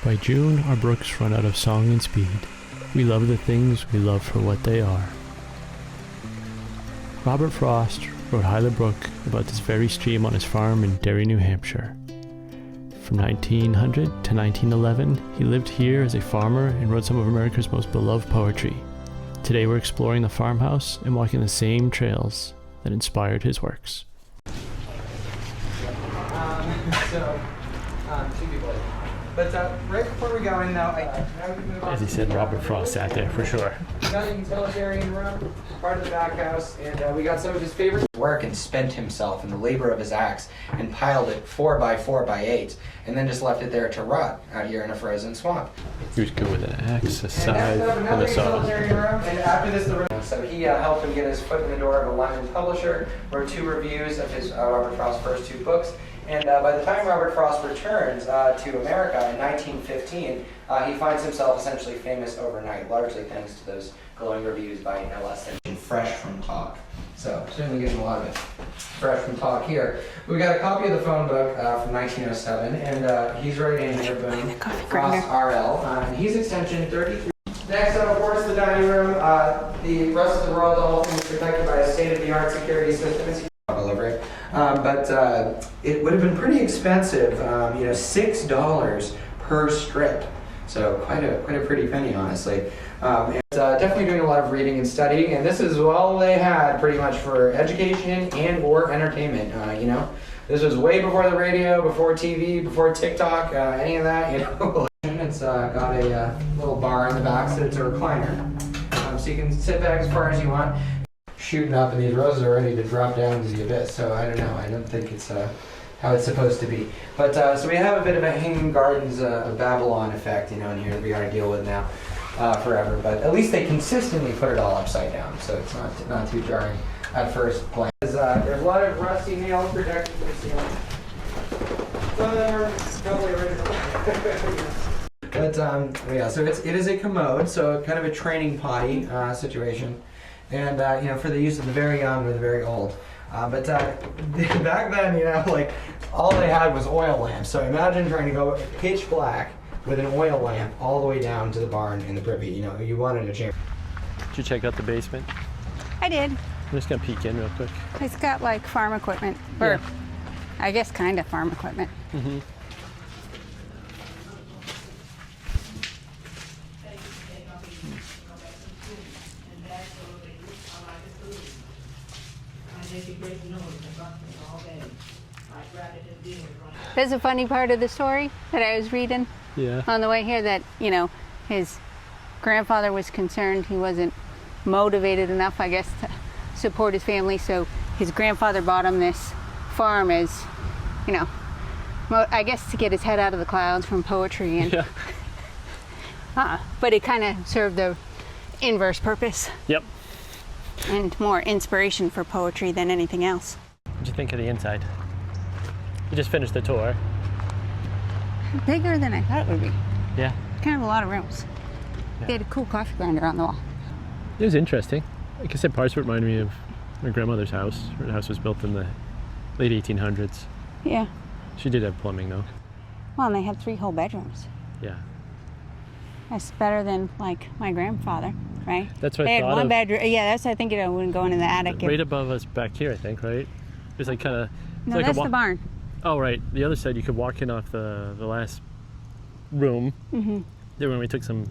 By June, our brooks run out of song and speed. We love the things we love for what they are. Robert Frost wrote Hyla Brook about this very stream on his farm in Derry, New Hampshire. From 1900 to 1911, he lived here as a farmer and wrote some of America's most beloved poetry. Today we're exploring the farmhouse and walking the same trails that inspired his works. Two people. But right before we go in, though, As he said, Robert Frost sat there for sure. We got a utilitarian room, part of the back house, and we got some of his favorite work and spent himself in the labor of his axe and piled it 4 by 4 by 8, and then just left it there to rot out here in a frozen swamp. He was good with an axe, a scythe, and a saw. And after this, so he helped him get his foot in the door of a London publisher, wrote 2 reviews of his Robert Frost's first 2 books. And by the time Robert Frost returns to America in 1915, he finds himself essentially famous overnight, largely thanks to those glowing reviews by no less than Fresh from Talk. So, certainly getting a lot of it fresh from Talk here. We got a copy of the phone book from 1907, and he's writing in here, boom, Frost RL, and he's extension 33. Next up, of course, the dining room. The rest of the world, the whole thing is protected by a state-of-the-art security system. But it would have been pretty expensive, $6 per strip. So quite a pretty penny, honestly. And definitely doing a lot of reading and studying, and this is all they had pretty much for education and or entertainment. This was way before the radio, before TV, before TikTok, any of that. It's got a little bar in the back, so it's a recliner, so you can sit back as far as you want. Shooting up, and these roses are ready to drop down into the abyss. So I don't know. I don't think it's how it's supposed to be. But so we have a bit of a Hanging Gardens of Babylon effect, in here that we got to deal with now forever. But at least they consistently put it all upside down, so it's not too jarring at first glance. There's a lot of rusty nail protection for the ceiling. Some of them are totally original. But yeah, so it is a commode, so kind of a training potty situation. And, for the use of the very young or the very old. But back then, all they had was oil lamps. So imagine trying to go pitch black with an oil lamp all the way down to the barn in the privy. You wanted a chamber. Did you check out the basement? I did. I'm just going to peek in real quick. It's got farm equipment, or I guess kind of farm equipment. Mm-hmm. There's a funny part of the story that I was reading on the way here that, his grandfather was concerned he wasn't motivated enough, I guess, to support his family. So his grandfather bought him this farm as, I guess to get his head out of the clouds from poetry. And but it kind of served the inverse purpose. Yep. And more inspiration for poetry than anything else. What'd you think of the inside? You just finished the tour. Bigger than I thought it would be. Yeah. Kind of a lot of rooms. Yeah. They had a cool coffee grinder on the wall. It was interesting. Like I said, parts of it reminded me of my grandmother's house. Her house was built in the late 1800s. Yeah. She did have plumbing, though. Well, and they had 3 whole bedrooms. Yeah. That's better than, my grandfather, right? That's what they I had thought one of. bedroom. Yeah, that's, I think, wouldn't go into the attic. Right above us back here, I think, right? There's kind of... No, that's the barn. Oh, right. The other side, you could walk in off the last room. Mm-hmm. There when we took some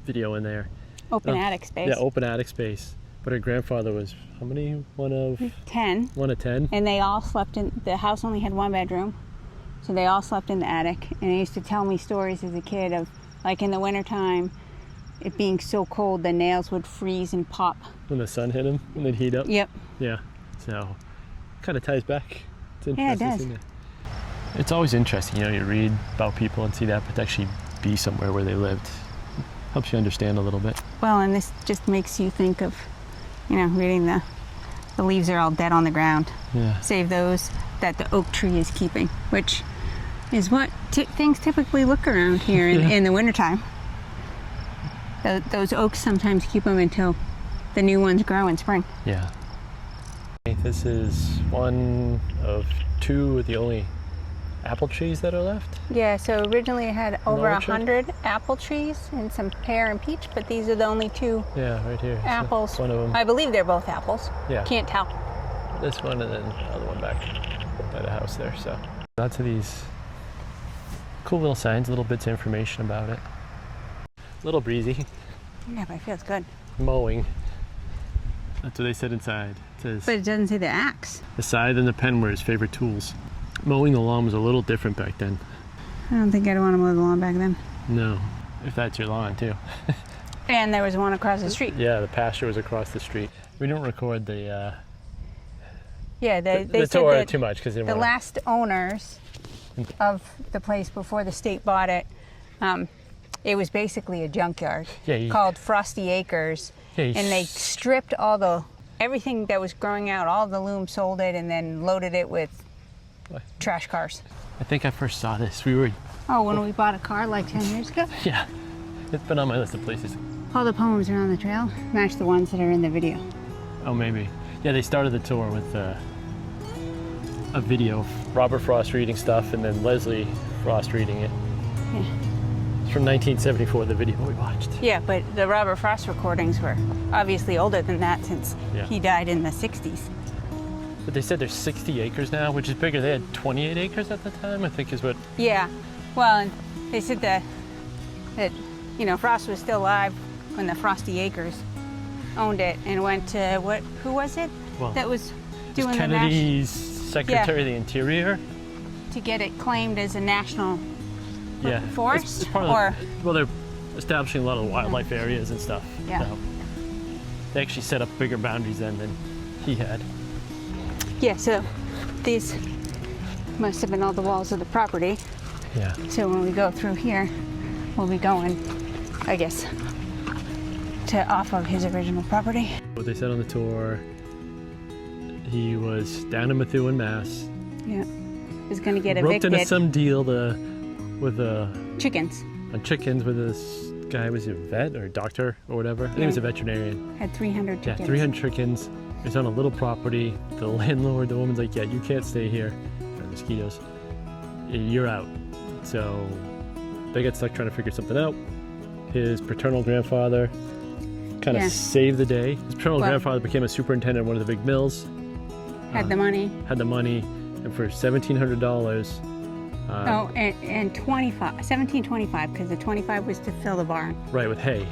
video in there. Open attic space. Yeah, open attic space. But her grandfather was, how many? 1 of... 10. 1 of 10. And they all slept in... The house only had 1 bedroom. So they all slept in the attic. And he used to tell me stories as a kid of, in the wintertime, it being so cold, the nails would freeze and pop. When the sun hit them, and they'd heat up? Yep. Yeah. So, kind of ties back. It's interesting. Yeah, it does. It's always interesting, you read about people and see that, but to actually be somewhere where they lived helps you understand a little bit. Well, and this just makes you think of, reading the leaves are all dead on the ground. Yeah. Save those that the oak tree is keeping, which is what things typically look around here in the wintertime. Those oaks sometimes keep them until the new ones grow in spring. Yeah. This is one of 2, the only apple trees that are left. Yeah, so originally it had over orchard? 100 apple trees and some pear and peach, but these are the only two Yeah, right here. So apples. one of them. I believe they're both apples. Yeah. Can't tell. This one and then the other one back by the house there. So lots of these cool little signs, little bits of information about it. A little breezy. Yeah, but it feels good. Mowing. That's what they said inside. It says But it doesn't say the axe. the scythe and the pen were his favorite tools. Mowing the lawn was a little different back then. I don't think I'd want to mow the lawn back then. No, if that's your lawn too. And there was one across the street. Yeah, the pasture was across the street. We don't record the Yeah, they the said tour that too much because the last owners of the place before the state bought it, it was basically a junkyard called Frosty Acres. Yeah, And they stripped everything that was growing out, all the loom, sold it, and then loaded it with trash cars. I think I first saw this. When we bought a car like 10 years ago? Yeah, it's been on my list of places. All the poems are on the trail match the ones that are in the video. Oh, maybe. Yeah, they started the tour with a video of Robert Frost reading stuff and then Leslie Frost reading it. Yeah. It's from 1974, the video we watched. Yeah, but the Robert Frost recordings were obviously older than that since he died in the 60s. But they said there's 60 acres now, which is bigger. They had 28 acres at the time, I think is what... Yeah, well, and they said that Frost was still alive when the Frosty Acres owned it and went to who was it that was doing the Kennedy's Secretary of the Interior to get it claimed as a national forest? It's part of they're establishing a lot of wildlife areas and stuff. Yeah. So they actually set up bigger boundaries then than he had. Yeah, so these must have been all the walls of the property. Yeah. So when we go through here, we'll be going, I guess, off of his original property. What they said on the tour, he was down in Methuen, Mass. Yeah. Was going to get roped evicted. into some deal with chickens. On chickens with this guy, was he a vet or a doctor or whatever? I think he was a veterinarian. Had 300 chickens. Yeah, 300 chickens. He was on a little property. The landlord, the woman's like, yeah, you can't stay here. Mosquitoes. You're out. So they got stuck trying to figure something out. His paternal grandfather kind of saved the day. His paternal grandfather became a superintendent of one of the big mills. Had the money. And for $1,700. And $17.25 because the 25 was to fill the barn. Right, with hay.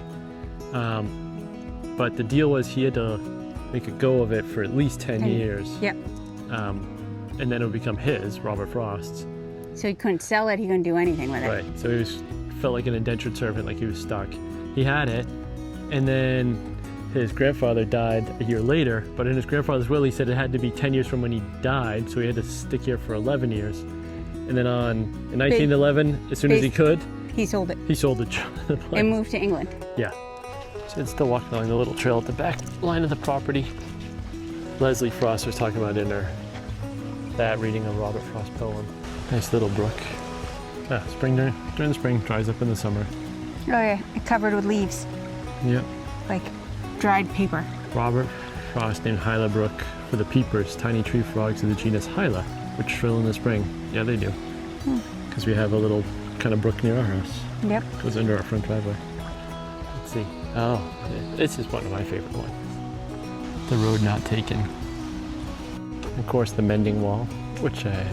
But the deal was he had to make a go of it for at least 10 years. Yep. And then it would become his, Robert Frost's. So he couldn't sell it, he couldn't do anything with it. Right, so he felt like an indentured servant, like he was stuck. He had it, and then his grandfather died a year later, but in his grandfather's will he said it had to be 10 years from when he died, so he had to stick here for 11 years. And then in 1911, as soon as he could, he sold it. He sold it. And moved to England. Yeah. So it's still walking along the little trail at the back line of the property. Leslie Frost was talking about in that reading of Robert Frost poem. Nice little brook. Spring during the spring, dries up in the summer. Oh yeah, covered with leaves. Yep. Like dried paper. Robert Frost named Hyla Brook for the peepers, tiny tree frogs of the genus Hyla, which shrill in the spring. Yeah, they do. Because we have a little kind of brook near our house. Yep. Goes under our front driveway. Let's see. Oh, this is one of my favorite ones. The road not taken. Of course, the mending wall, which I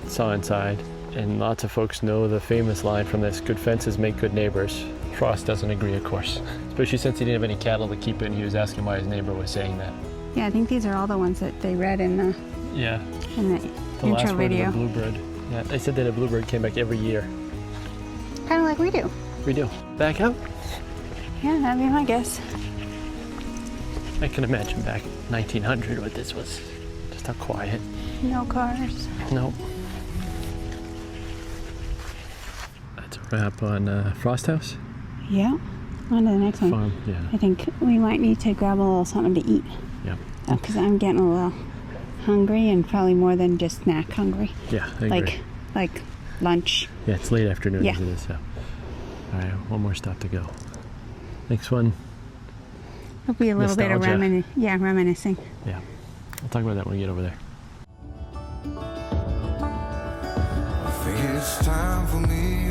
saw inside. And lots of folks know the famous line from this, good fences make good neighbors. Frost doesn't agree, of course. Especially since he didn't have any cattle to keep it and he was asking why his neighbor was saying that. Yeah, I think these are all the ones that they read in the intro last video. Word of the bluebird. Yeah, they said that a bluebird came back every year. Kind of like we do. We do. Back up? Yeah, that'd be my guess. I can imagine back 1900 what this was. Just how quiet. No cars. Nope. That's a wrap on Frost House. Yeah. On to the next one. Farm, yeah. I think we might need to grab a little something to eat. Yeah. Because I'm getting a little hungry and probably more than just snack hungry. Yeah, I agree. Like lunch. Yeah, it's late afternoon Yeah. as it is, so. All right, one more stop to go. Next one. It'll be a little bit of Nostalgia. reminiscing. Yeah, we'll talk about that when we get over there. It's time for me